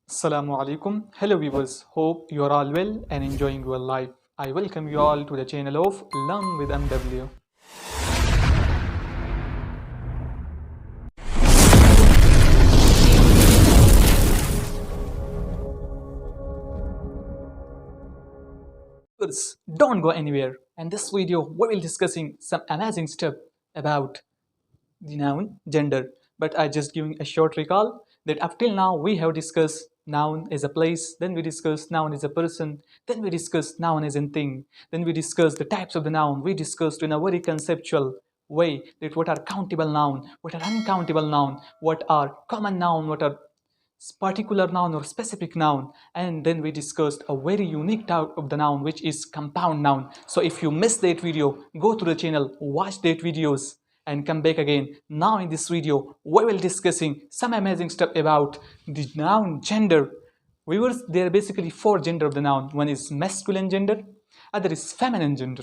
Assalamu alaikum. Hello viewers. Hope you are all well and enjoying your life. I welcome you all to the channel of Learn with MW. Viewers, don't go anywhere. In this video, we will discussing some amazing stuff about the noun gender. But I just giving a short recall that up till now we have discussed noun as a place, then we discussed noun as a person, then we discussed noun as a thing, then we discussed the types of the noun. We discussed in a very conceptual way that what are countable noun, what are uncountable noun, what are common noun, what are particular noun or specific noun, and then we discussed a very unique type of the noun which is compound noun. So if you missed that video, go to the channel, watch that videos and come back again. Now in this video we will discussing some amazing stuff about the noun gender. Viewers, there are basically four gender of the noun. One is masculine gender, other is feminine gender,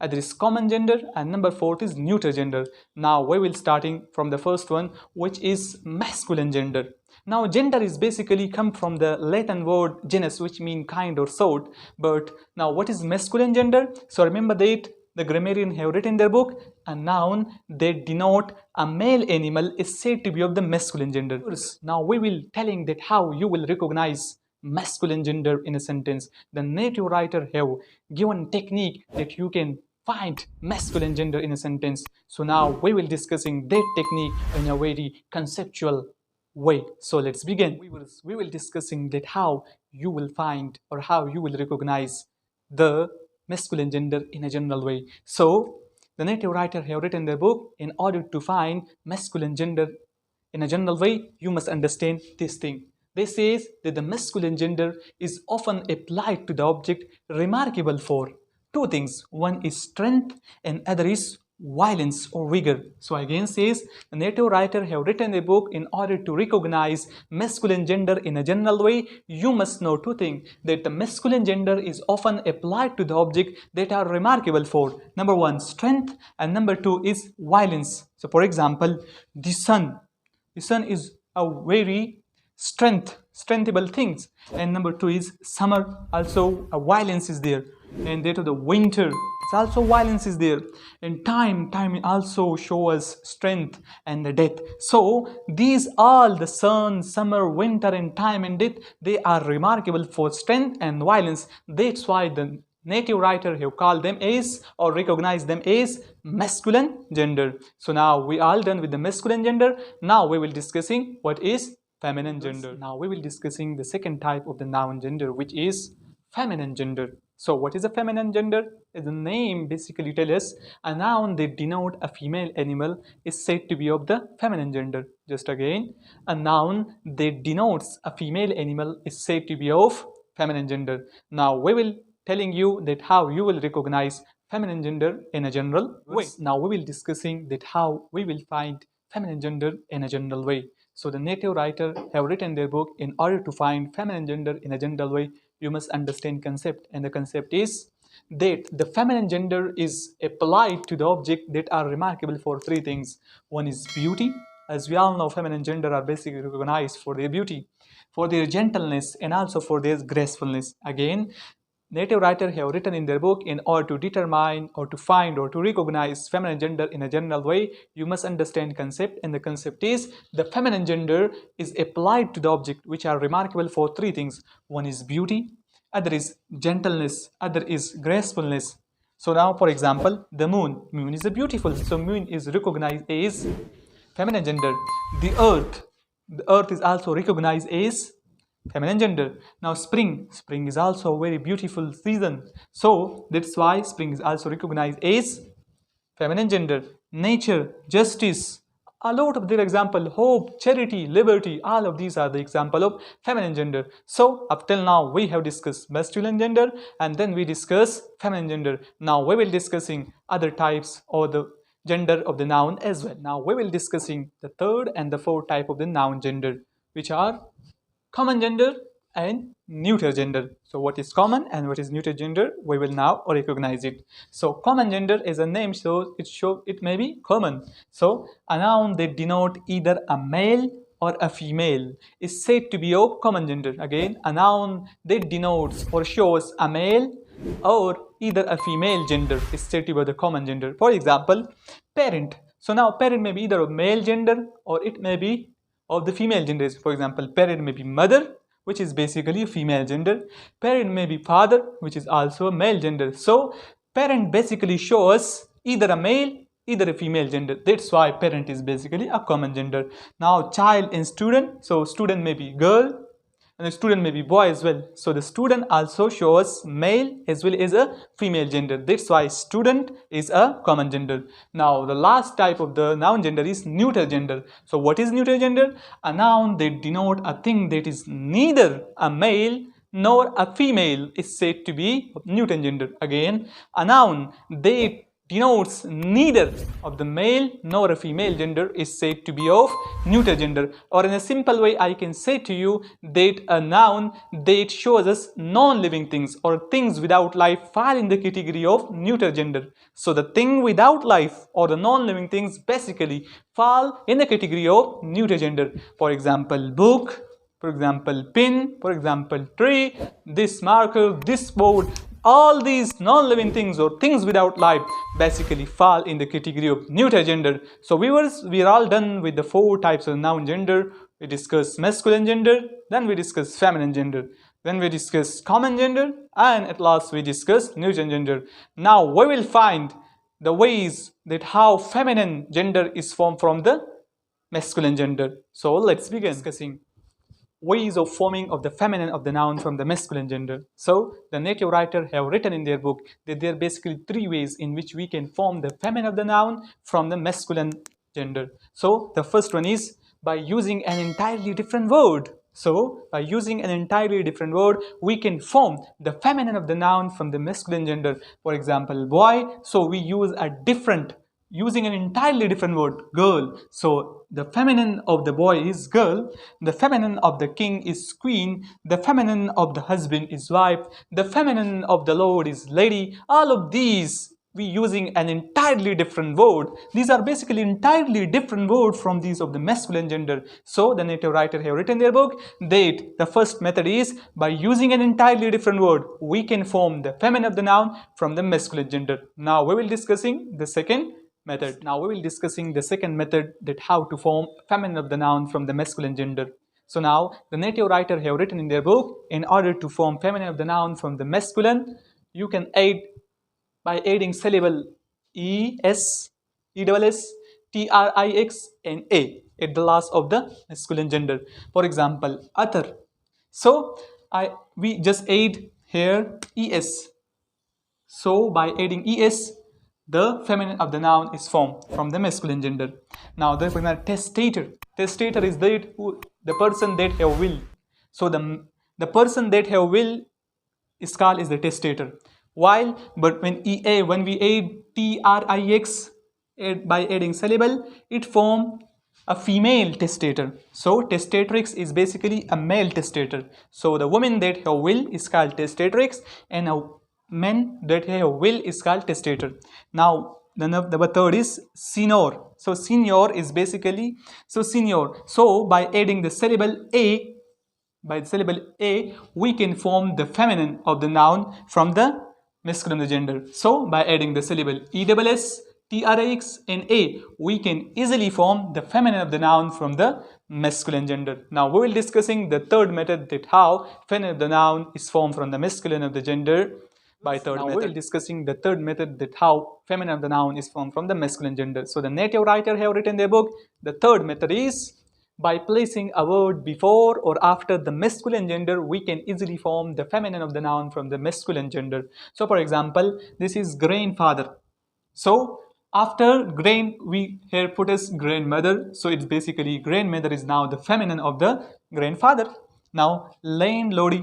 other is common gender, and number four is neuter gender. Now we will starting from the first one, which is masculine gender. Now gender is basically come from the Latin word genus, which mean kind or sort. But now what is masculine gender? So remember that the grammarian have written in their book, a noun that denote a male animal is said to be of the masculine gender. Now we will telling that how you will recognize masculine gender in a sentence. The native writer have given technique that you can find masculine gender in a sentence. So now we will discussing that technique in a very conceptual way. So let's begin. We will discussing that how you will find or how you will recognize the masculine gender in a general way. So the native writer have written their book, in order to find masculine gender in a general way, you must understand this thing. They says that the masculine gender is often applied to the object remarkable for two things. One is strength and other is violence or vigor. So again says the native writer have written a book, in order to recognize masculine gender in a general way, you must know two things, that the masculine gender is often applied to the object that are remarkable for number one, strength, and number two is violence. So for example, the sun is a very strengthable things, and number two is summer, also a violence is there, and that of the winter, it's also violence is there, and time also show us strength and the death. So these all, the sun, summer, winter, and time and death, they are remarkable for strength and violence. That's why the native writer have called them as or recognized them as masculine gender. So now we all done with the masculine gender. Now we will discussing what is feminine gender. Now we will discussing the second type of the noun gender, which is feminine gender. So what is a feminine gender? The name basically tells us a noun that denote a female animal is said to be of the feminine gender. Just again, a noun that denotes a female animal is said to be of feminine gender. Now we will telling you that how you will recognize feminine gender in a general way. Now we will discussing that how we will find feminine gender in a general way. So the native writer have written their book, in order to find feminine gender in a general way, you must understand concept, and the concept is that the feminine gender is applied to the object that are remarkable for three things. One is beauty. As we all know, feminine gender are basically recognized for their beauty, for their gentleness, and also for their gracefulness. Again, native writers have written in their book, in order to determine or to find or to recognize feminine gender in a general way, you must understand concept, and the concept is the feminine gender is applied to the object which are remarkable for three things. One is beauty, other is gentleness, other is gracefulness. So now for example, the moon is a beautiful, so moon is recognized as feminine gender. The earth is also recognized as feminine gender. Now spring is also a very beautiful season, so that's why spring is also recognized as feminine gender. Nature, justice, a lot of their example, hope, charity, liberty, all of these are the example of feminine gender. So up till now we have discussed masculine gender, and then we discuss feminine gender. Now we will discussing other types or the gender of the noun as well. Now we will discussing the third and the fourth type of the noun gender, which are common gender and neuter gender. So what is common and what is neuter gender, we will now recognize it. So common gender is a name, so it may be common. So a noun that denote either a male or a female is said to be of common gender. Again, a noun that denotes or shows a male or either a female gender is said to be the common gender. For example, parent. So now parent may be either of male gender or it may be of the female gender. For example, parent may be mother, which is basically a female gender. Parent may be father, which is also a male gender. So parent basically shows either a male, either a female gender. That's why parent is basically a common gender. Now child and student. So student may be girl and the student may be boy as well. So the student also shows male as well as a female gender. That's why student is a common gender. Now the last type of the noun gender is neuter gender. So what is neuter gender? A noun that denote a thing that is neither a male nor a female is said to be neuter gender. Again, a noun that denotes neither of the male nor a female gender is said to be of neuter gender. Or in a simple way, I can say to you that a noun that shows us non-living things or things without life fall in the category of neuter gender. So the thing without life or the non-living things basically fall in the category of neuter gender. For example, book, for example, pin, for example, tree, this marker, this board. All these non-living things or things without life basically fall in the category of neuter gender. So viewers, we are all done with the 4 types of noun gender. We discussed masculine gender, then we discussed feminine gender, then we discussed common gender, and at last we discussed neuter gender. Now we will find the ways that how feminine gender is formed from the masculine gender. So let's begin discussing ways of forming of the feminine of the noun from the masculine gender. So the native writer have written in their book that there are basically 3 ways in which we can form the feminine of the noun from the masculine gender. So the first one is by using an entirely different word. So by using an entirely different word, we can form the feminine of the noun from the masculine gender. For example, boy. So we use a different, using an entirely different word, girl. So the feminine of the boy is girl, the feminine of the king is queen, the feminine of the husband is wife, the feminine of the lord is lady. All of these we using an entirely different word. These are basically entirely different words from these of the masculine gender. So the native writer have written in their book that the first method is by using an entirely different word, we can form the feminine of the noun from the masculine gender. Now we will discussing the second method. Now we will discussing the second method, that how to form feminine of the noun from the masculine gender. So now the native writer have written in their book, in order to form feminine of the noun from the masculine, you can add by adding syllable es, ess, trix and a at the last of the masculine gender. For example, other. So we just add here es. So by adding es, the feminine of the noun is formed from the masculine gender. Now the testator. Testator is that the person that have will. So the person that have will is called is the testator. While but when we add trix by adding syllable, it form a female testator. So testatrix is basically a male testator. So the woman that have will is called testatrix, and a man that have will is called testator. Now the third is senior. So senior is basically senior. So by adding the syllable a, we can form the feminine of the noun from the masculine gender. So by adding the syllable ess, trix and a, we can easily form the feminine of the noun from the masculine gender. Now we will discussing the third method, that how feminine of the noun is formed from the masculine of the gender. By third method, we will discussing the third method, that how feminine of the noun is formed from the masculine gender. So the native writer have written their book, the third method is by placing a word before or after the masculine gender, we can easily form the feminine of the noun from the masculine gender. So for example, this is grandfather. So after grand, we here put as grandmother. So it's basically grandmother is now the feminine of the grandfather. Now landlord.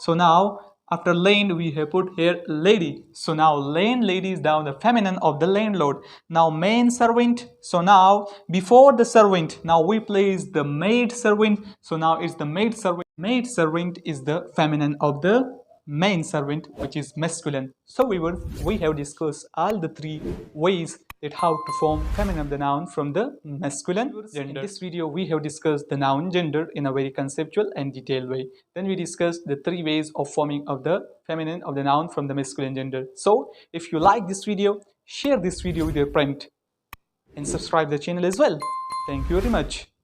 So now after land, we have put here lady. So now landlady is now the feminine of the landlord. Now maid servant. So now before the servant, now we place the maid servant. So now it's the maid servant. Maid servant is the feminine of the main servant, which is masculine. So we have discussed all the three ways that how to form feminine of the noun from the masculine gender. In this video, we have discussed the noun gender in a very conceptual and detailed way. Then we discussed the three ways of forming of the feminine of the noun from the masculine gender. So if you like this video, share this video with your friend and subscribe the channel as well. Thank you very much.